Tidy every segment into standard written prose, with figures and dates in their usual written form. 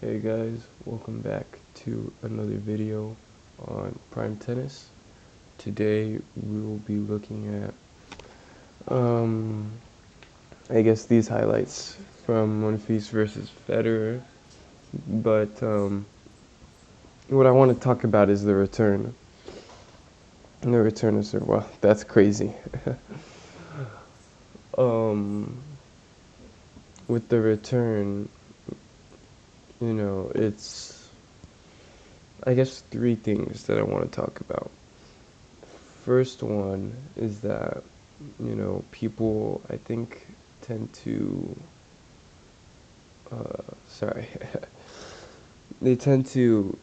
Hey guys, welcome back to another video on Prime Tennis. Today we will be looking at, um, I guess these highlights from Monfils versus Federer. But what I want to talk about is the return. And the return of serve. Wow, that's crazy. um, with the return, it's I guess three things that I want to talk about. First one is that, people I think tend to, sorry, they tend to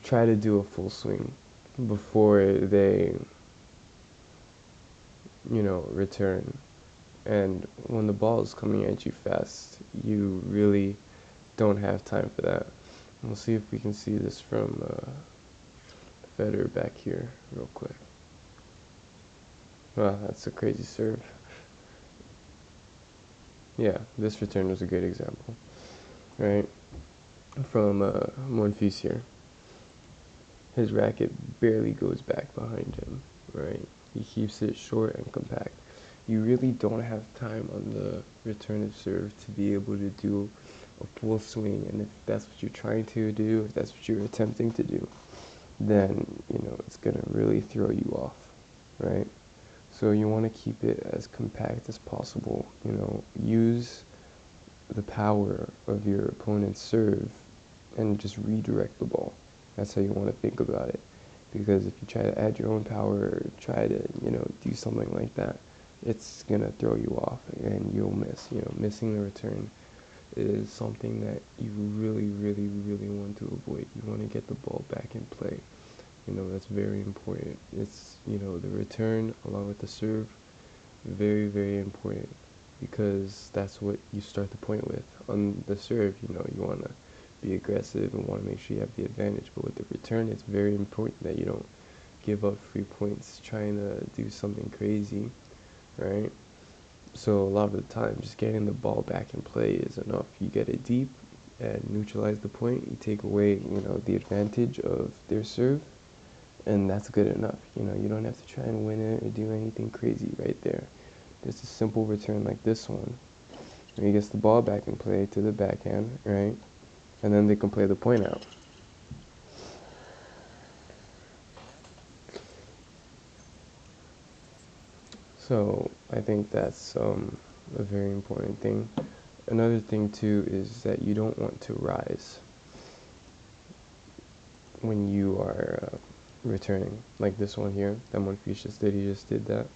try to do a full swing before they, return. And when the ball is coming at you fast, you really don't have time for that. We'll see if we can see this from Federer back here real quick. Wow, that's a crazy serve. Yeah, this return was a great example, right? From Monfils here. His racket barely goes back behind him, right? He keeps it short and compact. You really don't have time on the return of serve to be able to do a full swing, and if that's what you're trying to do, if that's what you're attempting to do, then, it's going to really throw you off, right? So you want to keep it as compact as possible, use the power of your opponent's serve and just redirect the ball. That's how you want to think about it. Because if you try to add your own power, or try to, do something like that, it's going to throw you off and you'll miss. Missing the return is something that you really, really, really want to avoid. You want to get the ball back in play. That's very important. It's, the return along with the serve, very, very important because that's what you start the point with. On the serve, you want to be aggressive and want to make sure you have the advantage. But with the return, it's very important that you don't give up free points trying to do something crazy, right? So a lot of the time, just getting the ball back in play is enough. You get it deep and neutralize the point. You take away, the advantage of their serve, and that's good enough. You don't have to try and win it or do anything crazy right there. Just a simple return like this one. He gets the ball back in play to the backhand, right? And then they can play the point out. So I think that's a very important thing. Another thing too is that you don't want to rise when you are returning. Like this one here, that Monfils just did, he just did that.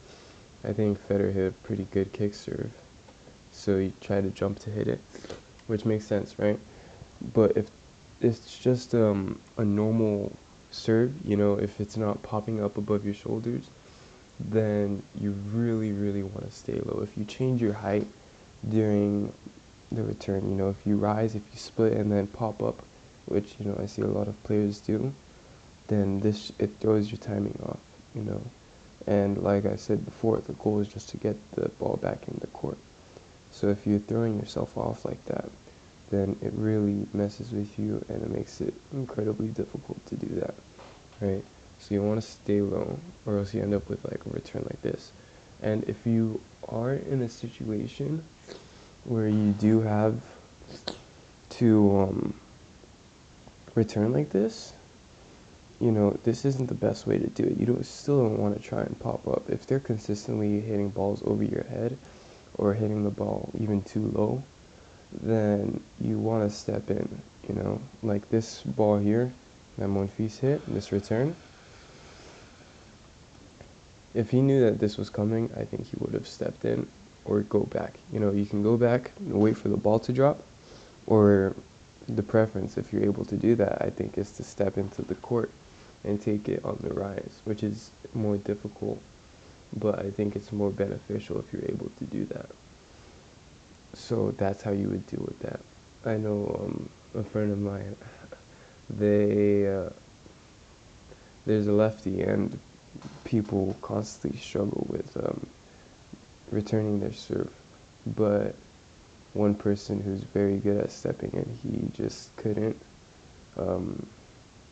I think Federer hit a pretty good kick serve. So he tried to jump to hit it, which makes sense, right? But if it's just a normal serve, if it's not popping up above your shoulders, then you really, really want to stay low. If you change your height during the return, if you rise, if you split and then pop up, which, I see a lot of players do, then it throws your timing off, you know. And like I said before, the goal is just to get the ball back in the court. So if you're throwing yourself off like that, then it really messes with you and it makes it incredibly difficult to do that, right? So you want to stay low or else you end up with like a return like this. And if you are in a situation where you do have to return like this, this isn't the best way to do it. You still don't want to try and pop up. If they're consistently hitting balls over your head or hitting the ball even too low, then you want to step in, like this ball here that Monfils hit, this return. If he knew that this was coming, I think he would have stepped in or go back. You can go back and wait for the ball to drop, or the preference, if you're able to do that, I think, is to step into the court and take it on the rise, which is more difficult, but I think it's more beneficial if you're able to do that. So that's how you would deal with that. I know a friend of mine, they there's a lefty, and people constantly struggle with returning their serve, but one person who's very good at stepping and he just um,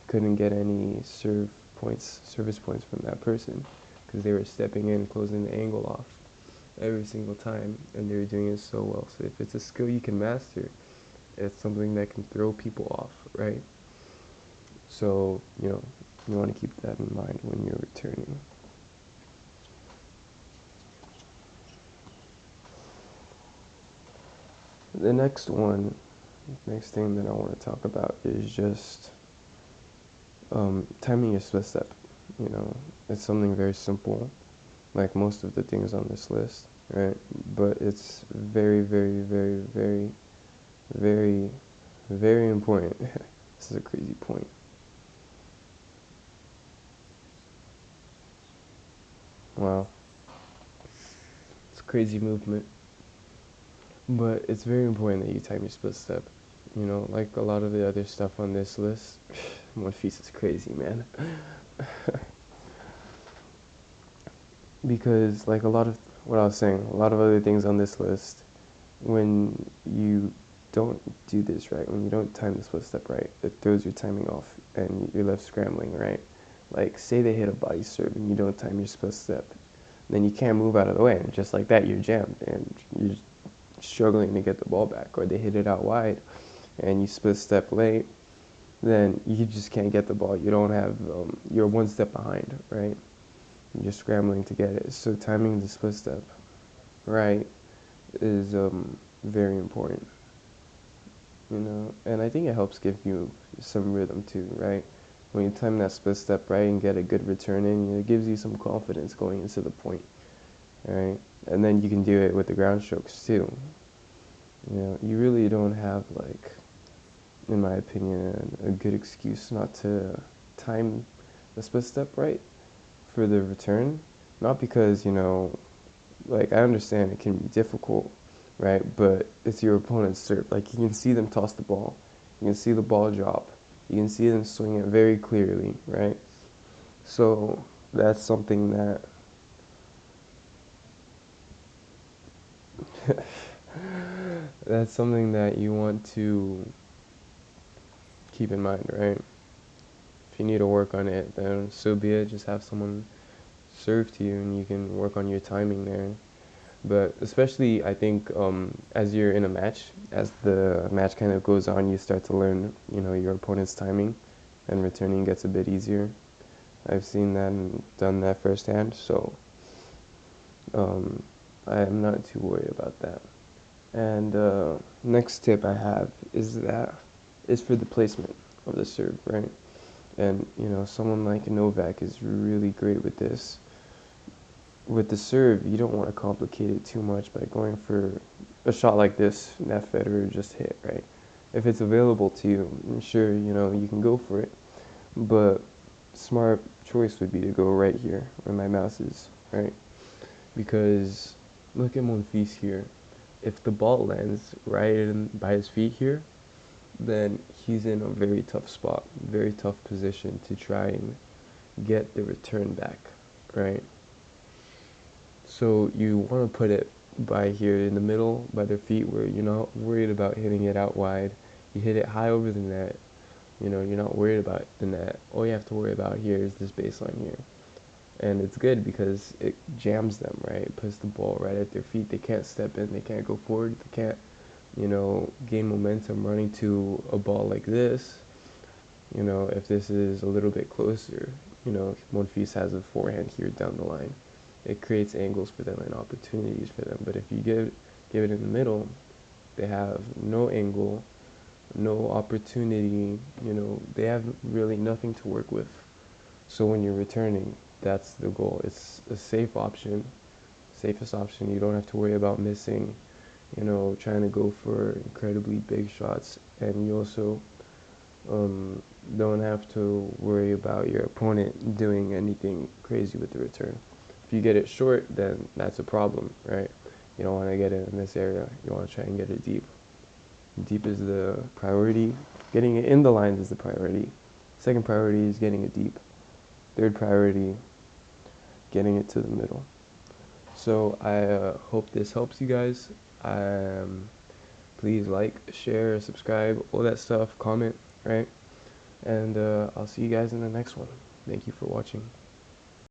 couldn't get any service points from that person because they were stepping in, closing the angle off every single time, and they were doing it so well. So if it's a skill you can master, it's something that can throw people off, right? So, you want to keep that in mind when you're returning. The next thing that I want to talk about is just timing your split step. It's something very simple, like most of the things on this list, right? But it's very, very, very, very, very, very important. This is a crazy point. Wow, it's a crazy movement. But it's very important that you time your split step. Like a lot of the other stuff on this list, One Piece is crazy, man. Because like a lot of what I was saying, a lot of other things on this list, when you don't do this right, when you don't time the split step right, it throws your timing off and you're left scrambling, right? Like say they hit a body serve and you don't time your split step, then you can't move out of the way, and just like that you're jammed and you're struggling to get the ball back. Or they hit it out wide and you split step late, then you just can't get the ball. You don't have, you're one step behind, right? You're scrambling to get it. So timing the split step right is very important, and I think it helps give you some rhythm too, right? When you time that split step right and get a good return in, it gives you some confidence going into the point, right? And then you can do it with the ground strokes too. You really don't have, like, in my opinion, a good excuse not to time the split step right for the return. Not because, like, I understand it can be difficult, right? But it's your opponent's serve. Like, you can see them toss the ball. You can see the ball drop. You can see them swing it very clearly, right? So that's something that that's something that you want to keep in mind, right? If you need to work on it, then so be it. Just have someone serve to you and you can work on your timing there. But especially, I think, as you're in a match, as the match kind of goes on, you start to learn, your opponent's timing, and returning gets a bit easier. I've seen that and done that firsthand, so um, I'm not too worried about that. And next tip I have is for the placement of the serve, right? And someone like Novak is really great with this. With the serve, you don't want to complicate it too much by going for a shot like this that Federer just hit, right? If it's available to you, I'm sure, you can go for it. But smart choice would be to go right here where my mouse is, right? Because look at Monfils here. If the ball lands right by his feet here, then he's in a very tough spot, very tough position to try and get the return back, right? So you want to put it by here in the middle, by their feet, where you're not worried about hitting it out wide. You hit it high over the net. You're not worried about the net. All you have to worry about here is this baseline here. And it's good because it jams them, right? It puts the ball right at their feet. They can't step in. They can't go forward. They can't, gain momentum running to a ball like this. If this is a little bit closer, Monfils has a forehand here down the line. It creates angles for them and opportunities for them. But if you give it in the middle, they have no angle, no opportunity. They have really nothing to work with. So when you're returning, that's the goal. It's a safe option, safest option. You don't have to worry about missing, trying to go for incredibly big shots, and you also don't have to worry about your opponent doing anything crazy with the return. If you get it short, then that's a problem, right? You don't want to get it in this area. You want to try and get it deep. Deep is the priority. Getting it in the lines is the priority. Second priority is getting it deep. Third priority, getting it to the middle. So I hope this helps you guys. Please like, share, subscribe, all that stuff, comment, right? And I'll see you guys in the next one. Thank you for watching.